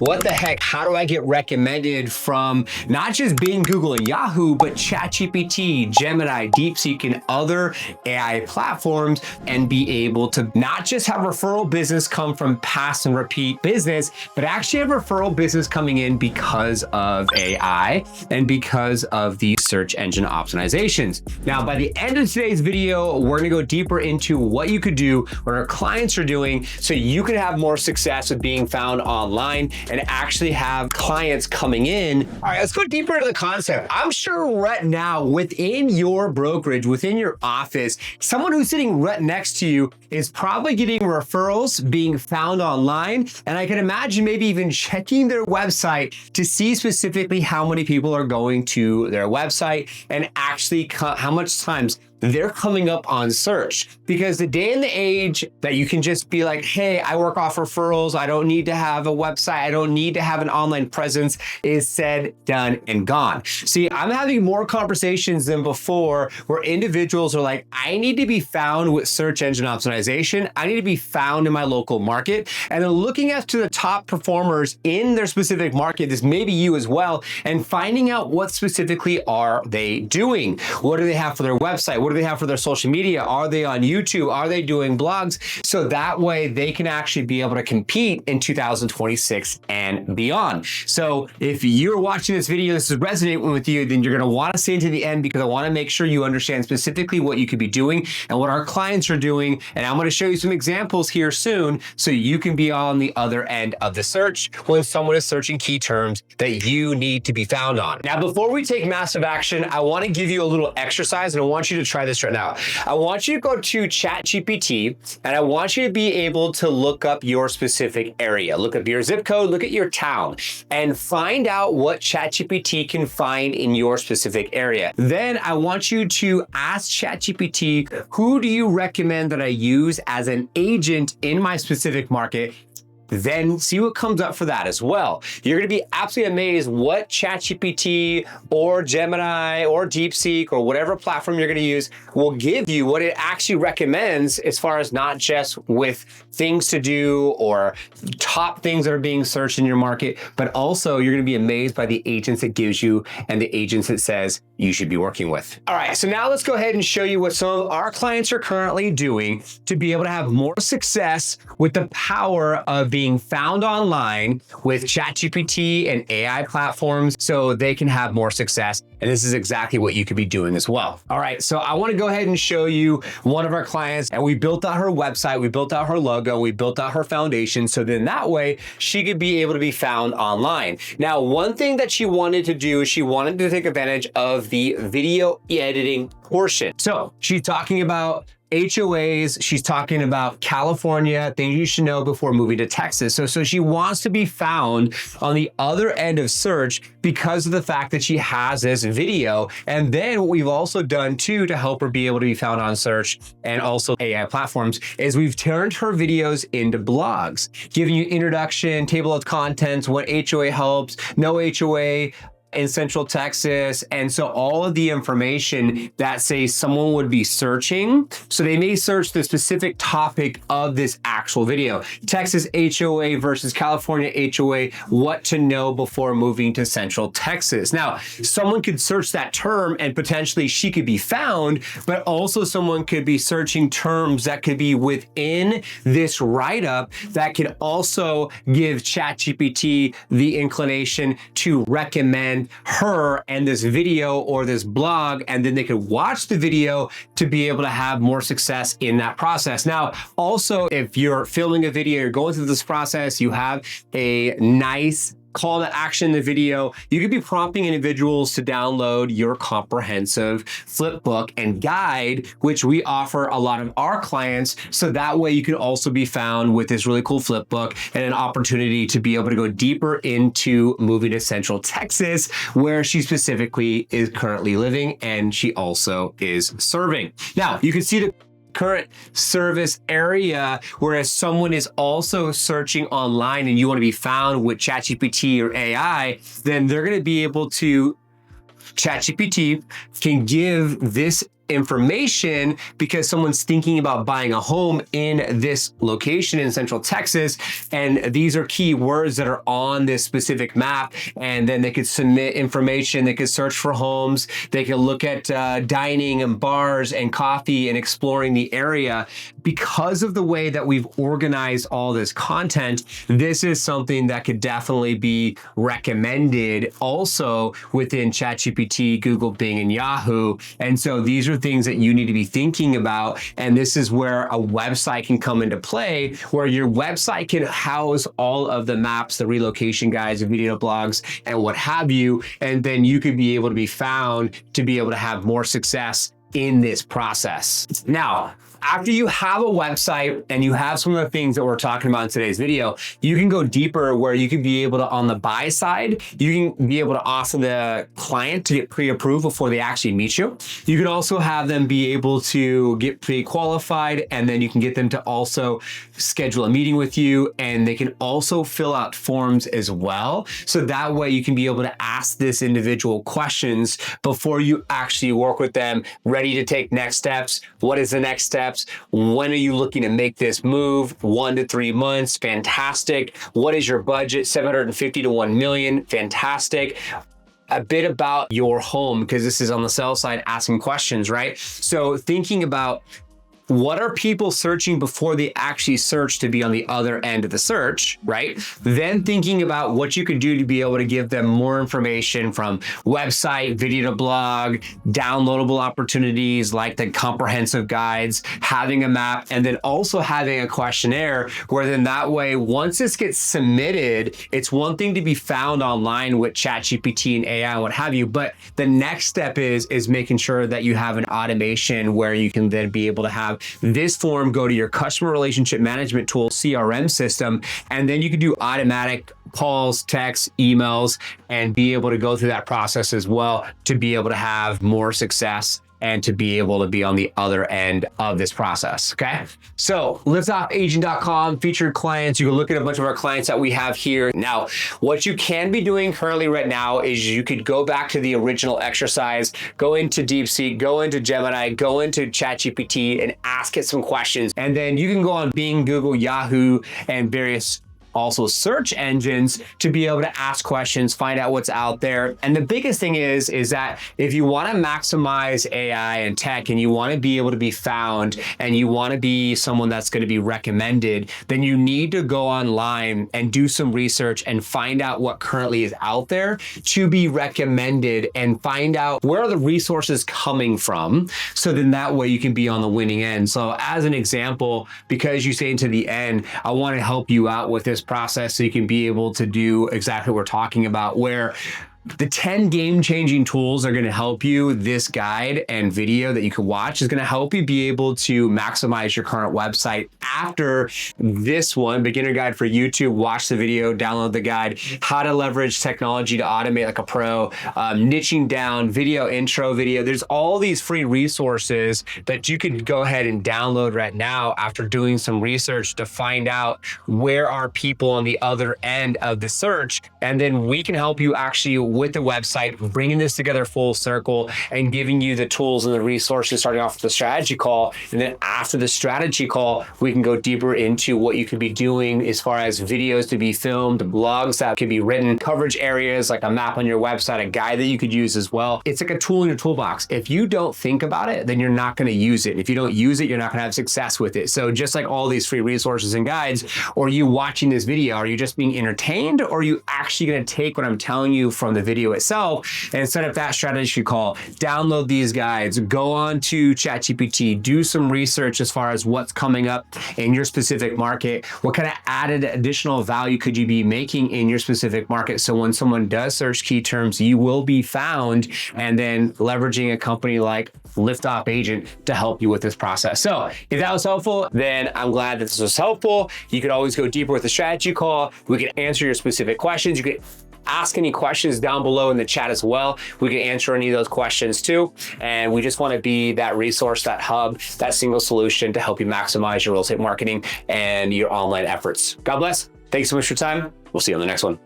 What the heck? How do I get recommended from not just Bing, Google, and Yahoo, but ChatGPT, Gemini, Deepseek, and other AI platforms, and be able to not just have referral business come from past and repeat business, but actually have referral business coming in because of AI and because of the search engine optimizations. Now, by the end of today's video, we're gonna go deeper into what you could do, what our clients are doing, so you can have more success with being found online and actually have clients coming in. All right, let's go deeper into the concept. I'm sure right now within your brokerage, within your office, someone who's sitting right next to you is probably getting referrals, being found online. And I can imagine maybe even checking their website to see specifically how many people are going to their website and actually how much times they're coming up on search. Because the day and the age that you can just be like, hey, I work off referrals, I don't need to have a website, I don't need to have an online presence, is said, done, and gone. See, I'm having more conversations than before where individuals are like, I need to be found with search engine optimization, I need to be found in my local market, and they're looking at to the top performers in their specific market, this may be you as well, and finding out what specifically are they doing. What do they have for their website? What do they have for their social media? Are they on YouTube? Are they doing blogs? So that way they can actually be able to compete in 2026 and beyond. So if you're watching this video, this is resonating with you, then you're going to want to stay to the end, because I want to make sure you understand specifically what you could be doing and what our clients are doing. And I'm going to show you some examples here soon so you can be on the other end of the search when someone is searching key terms that you need to be found on. Now, before we take massive action, I want to give you a little exercise, and I want you to try this right now. I want you to go to ChatGPT, and I want you to be able to look up your specific area. Look up your zip code, look at your town, and find out what ChatGPT can find in your specific area. Then I want you to ask ChatGPT, who do you recommend that I use as an agent in my specific market? Then see what comes up for that as well. You're going to be absolutely amazed what ChatGPT or Gemini or Deepseek or whatever platform you're going to use will give you, what it actually recommends as far as not just with things to do or top things that are being searched in your market, but also you're going to be amazed by the agents it gives you and the agents it says you should be working with. All right, so now let's go ahead and show you what some of our clients are currently doing to be able to have more success with the power of being found online with ChatGPT and AI platforms so they can have more success. And this is exactly what you could be doing as well. All right, so I want to go ahead and show you one of our clients, and we built out her website, we built out her logo, we built out her foundation, so then that way she could be able to be found online. Now, one thing that she wanted to do is she wanted to take advantage of the video editing portion. So she's talking about HOAs, she's talking about California, things you should know before moving to Texas. So she wants to be found on the other end of search because of the fact that she has this video. And then what we've also done too to help her be able to be found on search and also AI platforms is we've turned her videos into blogs, giving you introduction, table of contents, what HOA helps, no HOA, in Central Texas. And so all of the information that say someone would be searching, so they may search the specific topic of this actual video. Texas HOA versus California HOA, what to know before moving to Central Texas. Now, someone could search that term and potentially she could be found, but also someone could be searching terms that could be within this write-up that could also give ChatGPT the inclination to recommend her and this video or this blog, and then they could watch the video to be able to have more success in that process. Now, also, if you're filming a video, you're going through this process, you have a nice call to action in the video, you could be prompting individuals to download your comprehensive flip book and guide, which we offer a lot of our clients. So that way you can also be found with this really cool flip book and an opportunity to be able to go deeper into moving to Central Texas, where she specifically is currently living and she also is serving. Now, you can see the current service area, whereas someone is also searching online and you want to be found with ChatGPT or AI, then they're going to be able to, ChatGPT can give this information because someone's thinking about buying a home in this location in Central Texas. And these are keywords that are on this specific map. And then they could submit information. They could search for homes. They could look at dining and bars and coffee and exploring the area. Because of the way that we've organized all this content, this is something that could definitely be recommended also within ChatGPT, Google, Bing, and Yahoo. And so these are things that you need to be thinking about. And this is where a website can come into play, where your website can house all of the maps, the relocation guides, the video blogs, and what have you. And then you could be able to be found to be able to have more success in this process. Now, after you have a website and you have some of the things that we're talking about in today's video, you can go deeper where you can be able to, on the buy side, you can be able to offer the client to get pre-approved before they actually meet you. You can also have them be able to get pre-qualified, and then you can get them to also schedule a meeting with you, and they can also fill out forms as well. So that way you can be able to ask this individual questions before you actually work with them, ready to take next steps. What is the next steps? When are you looking to make this move? 1 to 3 months, fantastic. What is your budget? 750 to 1 million, fantastic. A bit about your home, because this is on the sell side, asking questions, right? So thinking about what are people searching before they actually search to be on the other end of the search, right? Then thinking about what you could do to be able to give them more information from website, video to blog, downloadable opportunities like the comprehensive guides, having a map, and then also having a questionnaire where then that way, once this gets submitted, it's one thing to be found online with ChatGPT and AI and what have you, but the next step is making sure that you have an automation where you can then be able to have this form go to your customer relationship management tool, CRM system, and then you can do automatic calls, texts, emails, and be able to go through that process as well to be able to have more success and to be able to be on the other end of this process, okay? So liftoffagent.com, featured clients. You can look at a bunch of our clients that we have here. Now, what you can be doing currently right now is you could go back to the original exercise, go into Deepseek, go into Gemini, go into ChatGPT and ask it some questions. And then you can go on Bing, Google, Yahoo, and various also search engines to be able to ask questions, find out what's out there. And the biggest thing is that if you want to maximize AI and tech and you want to be able to be found and you want to be someone that's going to be recommended, then you need to go online and do some research and find out what currently is out there to be recommended and find out where are the resources coming from. So then that way you can be on the winning end. So as an example, because you say into the end, I want to help you out with this process so you can be able to do exactly what we're talking about, where the 10 game-changing tools are going to help you. This guide and video that you can watch is going to help you be able to maximize your current website. After this one, beginner guide for YouTube, watch the video, download the guide, how to leverage technology to automate like a pro, niching down, video intro video. There's all these free resources that you can go ahead and download right now after doing some research to find out where are people on the other end of the search. And then we can help you actually with the website, bringing this together full circle and giving you the tools and the resources, starting off with the strategy call. And then after the strategy call, we can go deeper into what you could be doing as far as videos to be filmed, blogs that could be written, coverage areas like a map on your website, a guide that you could use as well. It's like a tool in your toolbox. If you don't think about it, then you're not going to use it. If you don't use it, you're not going to have success with it. So just like all these free resources and guides, or you watching this video, are you just being entertained, or are you actually going to take what I'm telling you from the video itself and set up that strategy call, download these guides, go on to ChatGPT, do some research as far as what's coming up in your specific market, what kind of added additional value could you be making in your specific market. So when someone does search key terms, you will be found, and then leveraging a company like Liftoff Agent to help you with this process. So if that was helpful, then I'm glad that this was helpful. You could always go deeper with the strategy call. We can answer your specific questions. You could ask any questions down below in the chat as well. We can answer any of those questions too. And we just want to be that resource, that hub, that single solution to help you maximize your real estate marketing and your online efforts. God bless. Thanks so much for your time. We'll see you on the next one.